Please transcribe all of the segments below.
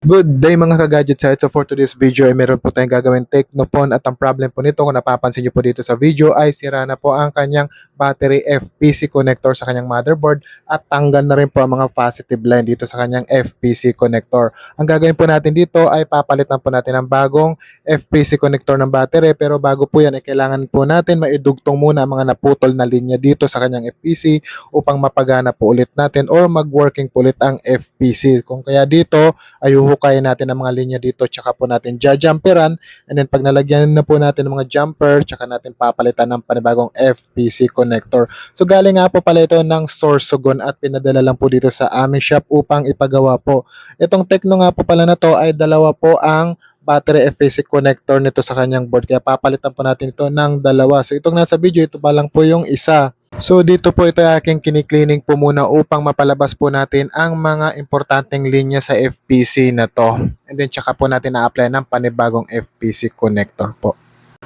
Good day mga ka-gadget side. So for today's video ay meron po tayong gagawin Tecnopon at ang problem po nito kung napapansin nyo po dito sa video ay sira na po ang kanyang battery FPC connector sa kanyang motherboard at tanggal na rin po ang mga positive line dito sa kanyang FPC connector. Ang gagawin po natin dito ay papalitan po natin ang bagong FPC connector ng battery, pero bago po yan ay kailangan po natin maidugtong muna ang mga naputol na linya dito sa kanyang FPC upang mapagana po ulit natin or mag-working po ulit ang FPC. Kung kaya dito ay huhukayin natin ang mga linya dito, tsaka po natin jumperan, and then pag nalagyan na po natin ng mga jumper, tsaka natin papalitan ng panibagong FPC connector. So galing nga po pala ito ng Sorsogon at pinadala lang po dito sa aming shop upang ipagawa po. Itong Tecno nga po pala na to ay dalawa po ang battery FPC connector nito sa kanyang board, kaya papalitan po natin ito ng dalawa. So itong nasa video, ito pa lang po yung isa. So dito po ito aking kiniklining po muna upang mapalabas po natin ang mga importanteng linya sa FPC na to. And then tsaka po natin na-apply ng panibagong FPC connector po.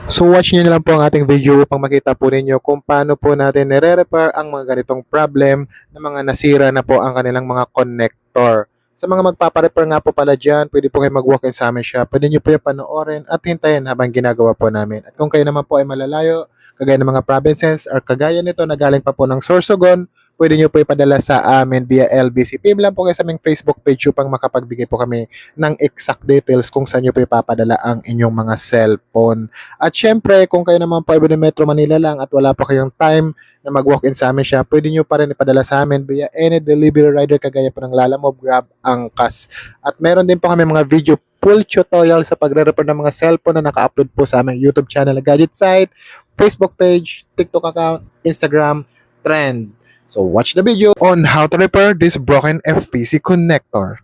So watch nyo na lang po ang ating video upang makita po ninyo kung paano po natin nire-repair ang mga ganitong problem na mga nasira na po ang kanilang mga connector. Sa mga magpaparepair nga po pala dyan, pwede po kayo mag-walk-in sa amin shop. Pwede nyo po yung panoorin at hintayin habang ginagawa po namin. At kung kayo naman po ay malalayo, kagaya ng mga provinces or kagaya nito na galing pa po ng Sorsogon, pwede nyo po ipadala sa amin via LBC. PM lang po kayo sa aming Facebook page upang makapagbigay po kami ng exact details kung saan nyo po ipapadala ang inyong mga cellphone. At syempre, kung kayo naman po ay ng Metro Manila lang at wala po kayong time na mag-walk-in sa amin siya, pwede nyo pa rin ipadala sa amin via any delivery rider kagaya po ng Lalamove, Grab, Angkas. At meron din po kami mga video full tutorial sa pagre-repair ng mga cellphone na naka-upload po sa aming YouTube channel na Gadget Site, Facebook page, TikTok account, Instagram, Trend. So watch the video on how to repair this broken FPC connector.